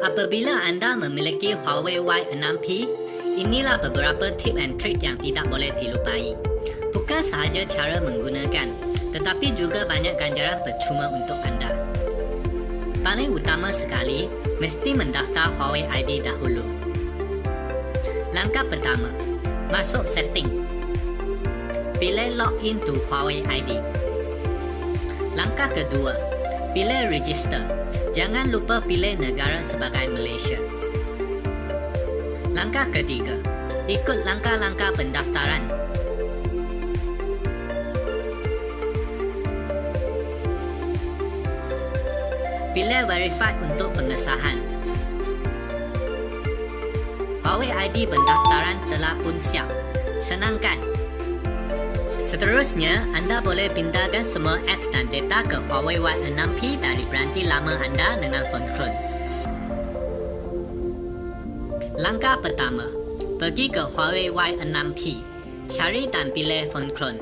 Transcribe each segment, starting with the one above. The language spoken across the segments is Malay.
Apabila anda memiliki Huawei Y6P, inilah beberapa tip and trik yang tidak boleh dilupai. Bukan sahaja cara menggunakan, tetapi juga banyak ganjaran percuma untuk anda. Paling utama sekali, mesti mendaftar Huawei ID dahulu. Langkah pertama, masuk setting. Pilih login to Huawei ID. Langkah kedua, pilih register. Jangan lupa pilih negara sebagai Malaysia. Langkah ketiga, ikut langkah-langkah pendaftaran. Pilih verified untuk pengesahan. Huawei ID pendaftaran telah pun siap. Senangkan. Seterusnya, anda boleh pindahkan semua apps dan data ke Huawei Y6P dari peranti lama anda dengan phone clone. Langkah pertama, pergi ke Huawei Y6P, cari dan pilih phone clone.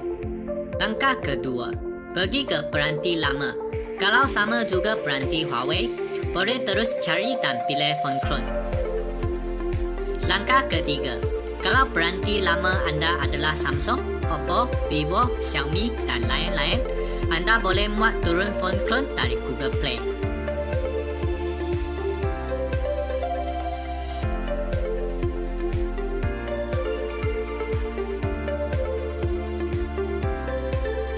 Langkah kedua, pergi ke peranti lama. Kalau sama juga peranti Huawei, boleh terus cari dan pilih phone clone. Langkah ketiga, kalau peranti lama anda adalah Samsung, Oppo, Vivo, Xiaomi dan lain-lain, anda boleh muat turun phone clone dari Google Play.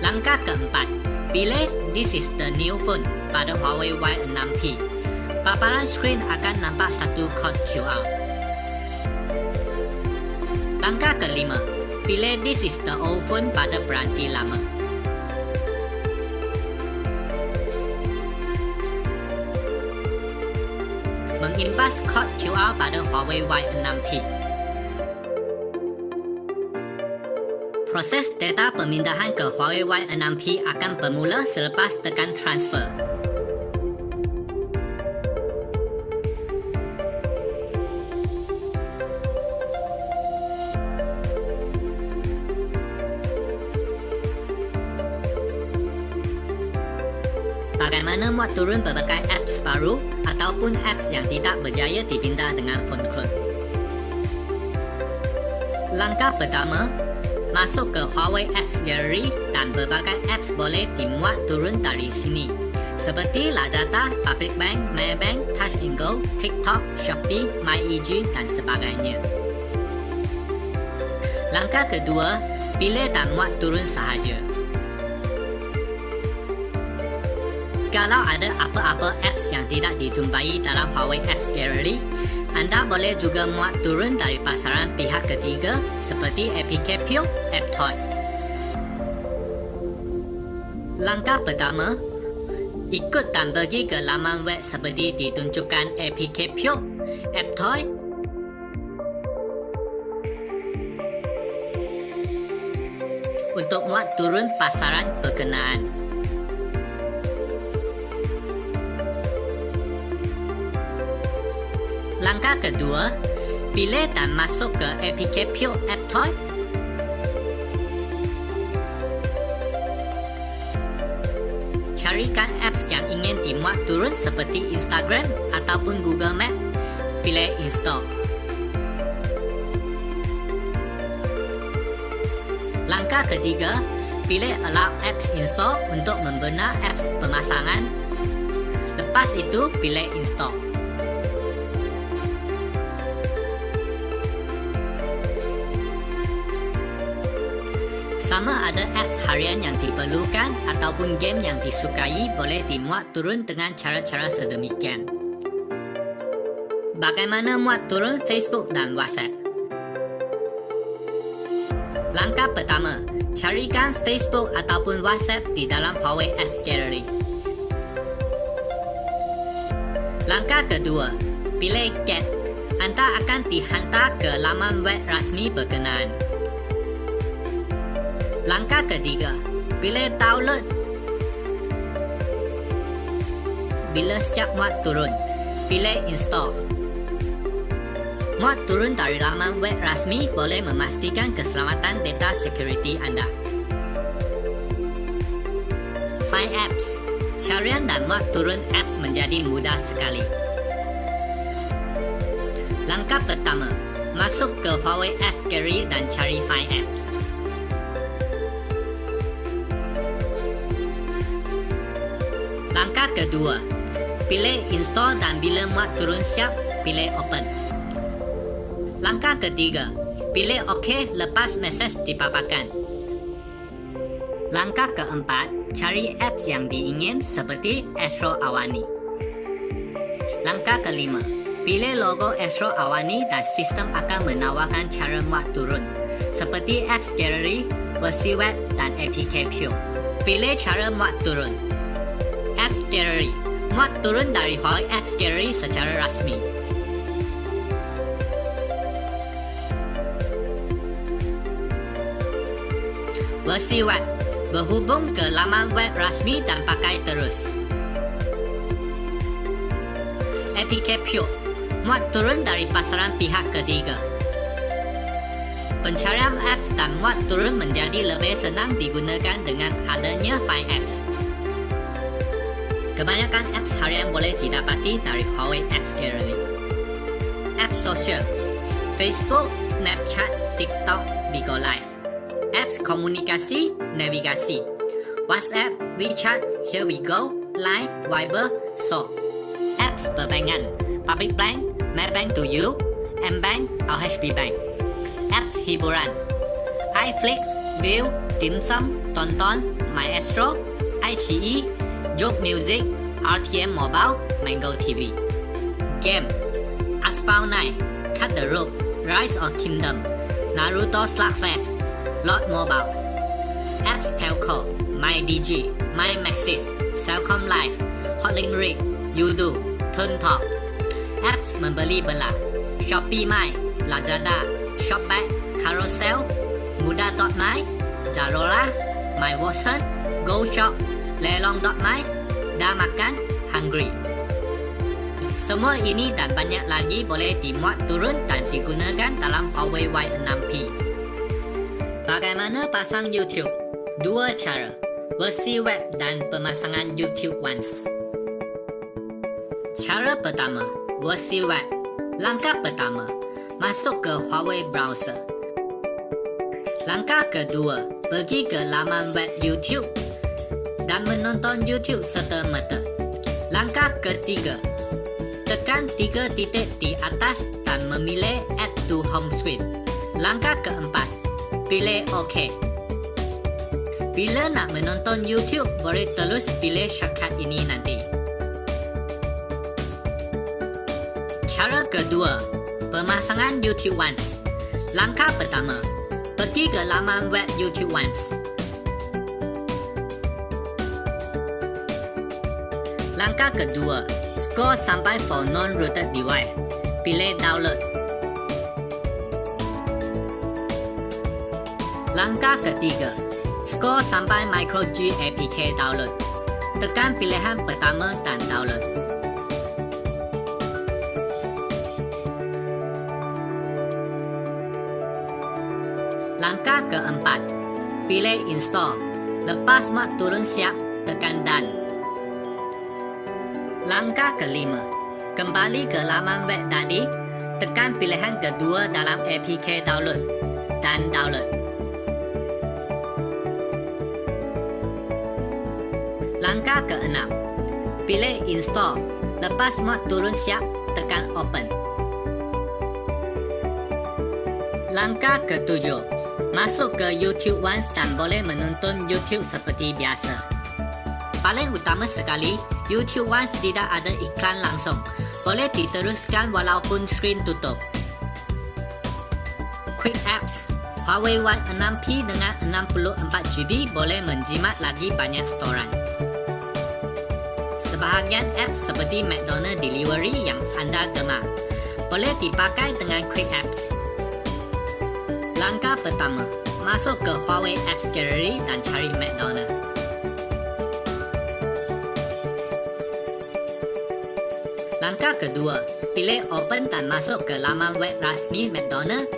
Langkah keempat, pilih This is the new phone pada Huawei Y6P. Paparan skrin akan nampak satu kod QR. Langkah kelima, pilih This is the old phone pada peranti lama. Mengimpas kod QR pada Huawei Y6P. Proses data pemindahan ke Huawei Y6P akan bermula selepas tekan transfer. Bagaimana muat turun berbagai apps baru ataupun apps yang tidak berjaya dipindah dengan phone clone? Langkah pertama, masuk ke Huawei Apps Gallery dan berbagai apps boleh dimuat turun dari sini, seperti Lazada, Public Bank, Maybank, Touch and Go, TikTok, Shopee, MyEG dan sebagainya. Langkah kedua, pilih dan muat turun sahaja. Kalau ada apa-apa apps yang tidak dijumpai dalam Huawei Apps Gallery, anda boleh juga muat turun dari pasaran pihak ketiga seperti APK Pure, AppToy. Langkah pertama, ikut dan pergi ke laman web seperti ditunjukkan APK Pure, AppToy. Untuk muat turun pasaran berkenaan. Langkah kedua, pilih dan masuk ke APK Pure AppToy. Carikan apps yang ingin dimuat turun seperti Instagram ataupun Google Map. Pilih install. Langkah ketiga, pilih allow apps install untuk membenar apps pemasangan. Lepas itu, pilih install. Sama ada apps harian yang diperlukan ataupun game yang disukai boleh dimuat turun dengan cara-cara sedemikian. Bagaimana muat turun Facebook dan WhatsApp? Langkah pertama, carikan Facebook ataupun WhatsApp di dalam Huawei Apps Gallery. Langkah kedua, pilih Get. Anda akan dihantar ke laman web rasmi berkenaan. Langkah ketiga, pilih download. Bila siap muat turun, pilih install. Muat turun dari laman web rasmi boleh memastikan keselamatan data security anda. Find apps. Carian dan muat turun apps menjadi mudah sekali. Langkah pertama, masuk ke Huawei App Gallery dan cari Find Apps. Langkah kedua, pilih Install dan bila muat turun siap, pilih Open. Langkah ketiga, pilih OK lepas mesej dipaparkan. Langkah keempat, cari apps yang diingin seperti Astro Awani. Langkah kelima, pilih logo Astro Awani dan sistem akan menawarkan cara muat turun seperti Apps Gallery, versi web dan APK Pure. Pilih cara muat turun. Apps Gallery, muat turun dari Huawei Apps Gallery secara rasmi. Versi web, berhubung ke laman web rasmi dan pakai terus. APK Pure, muat turun dari pasaran pihak ketiga. Pencarian apps dan muat turun menjadi lebih senang digunakan dengan adanya Find Apps. Kebanyakan apps harian boleh didapati dari Huawei Apps Gallery. Apps sosial, Facebook, Snapchat, TikTok, Bigo Live. Apps komunikasi, navigasi, WhatsApp, WeChat, Here We Go, Line, Viber, So. Apps perbankan, Public Bank, Maybank to You, Mbank, RHB Bank. Apps hiburan, iFlix, View, Dimsum, Tonton, Maestro, iQIYI, Joke Music, RTM Mobile, Mango TV. Game, Asphalt 9, Cut the Rope, Rise of Kingdom, Naruto Slugfest, Lord Mobile. Apps Telco, MyDigi, MyMaxis, Cellcom Live, Hotlink Rig, Yudu, TurnTalk. Apps membeli belah, Shopee My, Lazada, Shopback, Carousel, Muda.my, Zalora, MyWatson, GoShop, Lelong.my, Damakan, Hungry. Semua ini dan banyak lagi boleh dimuat turun dan digunakan dalam Huawei Y6P. Bagaimana pasang YouTube? Dua cara, versi web dan pemasangan YouTube Once. Cara pertama, versi web. Langkah pertama, masuk ke Huawei Browser. Langkah kedua, pergi ke laman web YouTube dan menonton YouTube serta-merta. Langkah ketiga, tekan 3 titik di atas dan memilih Add to Home Screen. Langkah keempat, pilih OK. Bila nak menonton YouTube, boleh terus pilih shortcut ini nanti. Cara kedua, pemasangan YouTube Once. Langkah pertama, pergi ke laman web YouTube Once. Langkah kedua, scroll sampai for non-rooted device. Pilih download. Langkah ketiga, scroll sampai MicroG APK download. Tekan pilihan pertama dan download. Langkah keempat, pilih install. Lepas muat turun siap, tekan done. Langkah kelima, kembali ke laman web tadi, tekan pilihan kedua dalam APK download dan download. Langkah keenam, pilih install. Lepas muat turun siap, tekan open. Langkah ketujuh, masuk ke YouTube Once dan boleh menonton YouTube seperti biasa. Paling utama sekali, YouTube Once tidak ada iklan langsung. Boleh diteruskan walaupun skrin tutup. Quick Apps, Huawei Y6P dengan 64GB boleh menjimat lagi banyak storan. Sebahagian apps seperti McDonald's Delivery yang anda gemar boleh dipakai dengan Quick Apps. Langkah pertama, masuk ke Huawei Apps Gallery dan cari McDonald's. Langkah kedua, pilih Open dan masuk ke laman web rasmi McDonald's.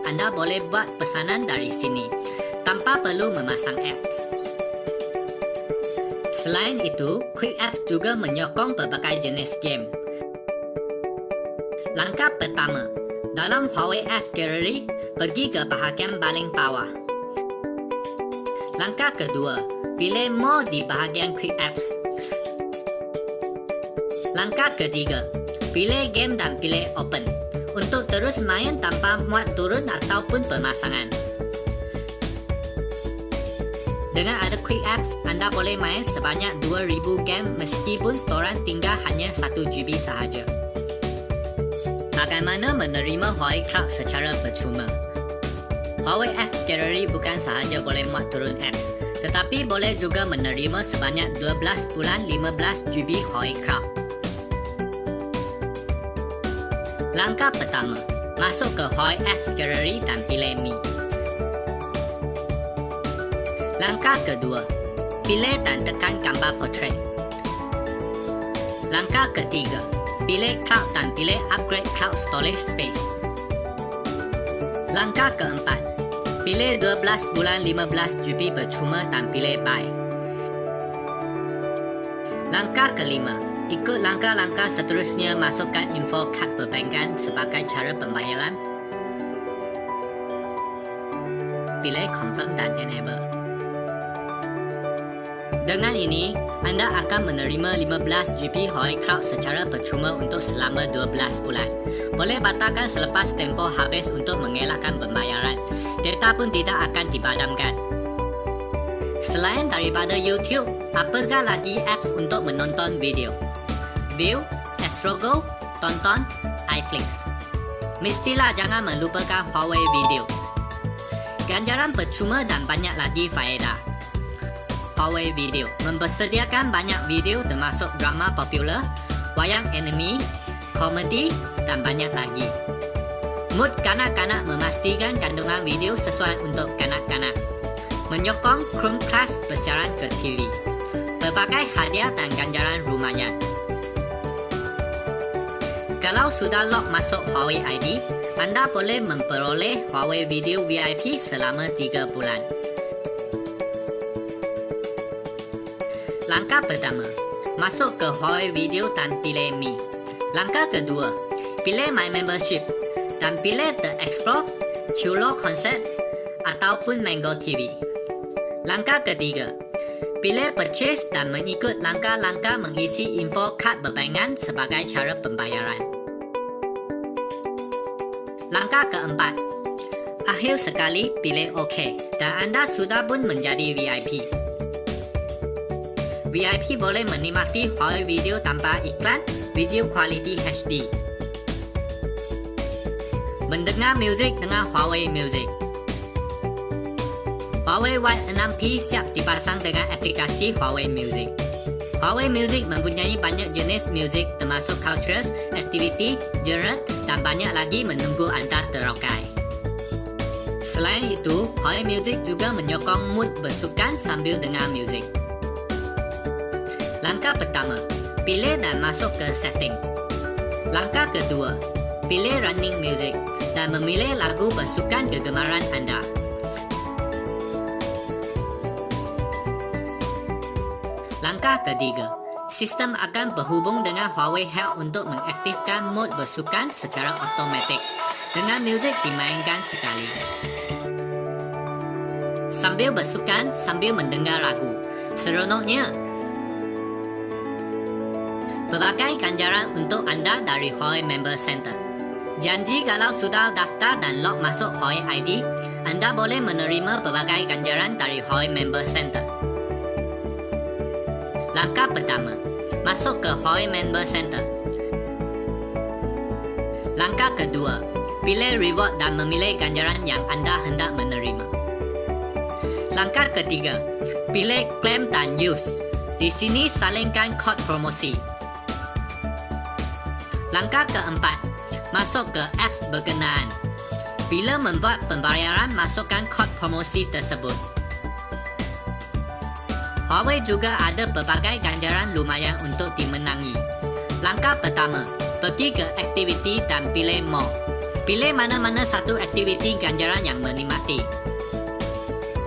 Anda boleh buat pesanan dari sini tanpa perlu memasang apps. Selain itu, Quick Apps juga menyokong berbagai jenis game. Langkah pertama, dalam Huawei Apps Gallery, pergi ke bahagian paling bawah. Langkah kedua, pilih More di bahagian Quick Apps. Langkah ketiga, pilih Game dan pilih Open untuk terus main tanpa muat turun ataupun pemasangan. Dengan ada Quick Apps, anda boleh main sebanyak 2000 game meskipun storan tinggal hanya 1 GB sahaja. Bagaimana menerima Huawei Cloud secara percuma? Huawei Apps Gallery bukan sahaja boleh muat turun apps, tetapi boleh juga menerima sebanyak 12.15 GB Huawei Cloud. Langkah pertama, masuk ke Huawei Apps Gallery dan pilih Mi. Langkah kedua, pilih dan tekan gambar portrait. Langkah ketiga, pilih Cloud dan pilih Upgrade Cloud Storage Space. Langkah keempat, pilih 12.15 GB percuma dan pilih Buy. Langkah kelima, ikut langkah-langkah seterusnya, masukkan info kad perbankan sebagai cara pembayaran. Pilih Confirm dan Enable. Dengan ini, anda akan menerima 15 GB Huawei Cloud secara percuma untuk selama 12 bulan. Boleh batalkan selepas tempoh habis untuk mengelakkan pembayaran. Data pun tidak akan dipadamkan. Selain daripada YouTube, apakah lagi apps untuk menonton video? View, Astrogo, Tonton, iFlix. Mestilah jangan melupakan Huawei Video. Ganjaran percuma dan banyak lagi faedah. Huawei Video mempersediakan banyak video termasuk drama popular, wayang anime, komedi dan banyak lagi. Mood kanak-kanak memastikan kandungan video sesuai untuk kanak-kanak. Menyokong Chromecast bersiaran ke TV. Berbagai hadiah dan ganjaran lumayan. Kalau sudah log masuk Huawei ID, anda boleh memperoleh Huawei Video VIP selama 3 bulan. Langkah pertama, masuk ke Huawei Video dan pilih Mi. Langkah kedua, pilih My Membership dan pilih The Explore, Qlo Concert ataupun Mango TV. Langkah ketiga, pilih Purchase dan mengikut langkah-langkah mengisi info kad perbankan sebagai cara pembayaran. Langkah keempat, akhir sekali pilih OK dan anda sudah pun menjadi VIP. VIP boleh menikmati Huawei Video tanpa iklan, video quality HD. Mendengar muzik dengan Huawei Music. Huawei Wide 6P siap dipasang dengan aplikasi Huawei Music. Huawei Music mempunyai banyak jenis muzik termasuk cultures, activity, genre dan banyak lagi menunggu anda terokai. Selain itu, Huawei Music juga menyokong mood bersukan sambil dengar muzik. Langkah pertama, pilih dan masuk ke setting. Langkah kedua, pilih running music dan memilih lagu bersukan kegemaran anda. Langkah ketiga, sistem akan berhubung dengan Huawei Health untuk mengaktifkan mod bersukan secara otomatik dengan muzik dimainkan sekali. Sambil bersukan, sambil mendengar lagu. Seronoknya! Berbagai ganjaran untuk anda dari Huawei Member Center. Janji kalau sudah daftar dan log masuk Huawei ID, anda boleh menerima berbagai ganjaran dari Huawei Member Center. Langkah pertama, masuk ke Huawei Member Center. Langkah kedua, pilih reward dan memilih ganjaran yang anda hendak menerima. Langkah ketiga, pilih claim dan use. Di sini salingkan kod promosi. Langkah keempat, masuk ke apps berkenaan. Bila membuat pembayaran, masukkan kod promosi tersebut. Huawei juga ada berbagai ganjaran lumayan untuk dimenangi. Langkah pertama, pergi ke aktiviti dan pilih More. Pilih mana-mana satu aktiviti ganjaran yang menikmati.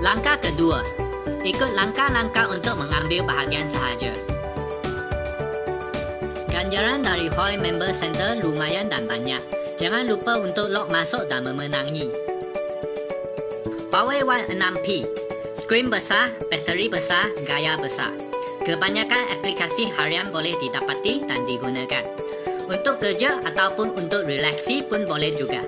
Langkah kedua, Ikut langkah-langkah untuk mengambil bahagian sahaja. Ganjaran dari Huawei Member Center lumayan dan banyak. Jangan lupa untuk log masuk dan memenangi. Huawei Watch 6P. Skrin besar, bateri besar, gaya besar. Kebanyakan aplikasi harian boleh didapati dan digunakan. Untuk kerja ataupun untuk relaksi pun boleh juga.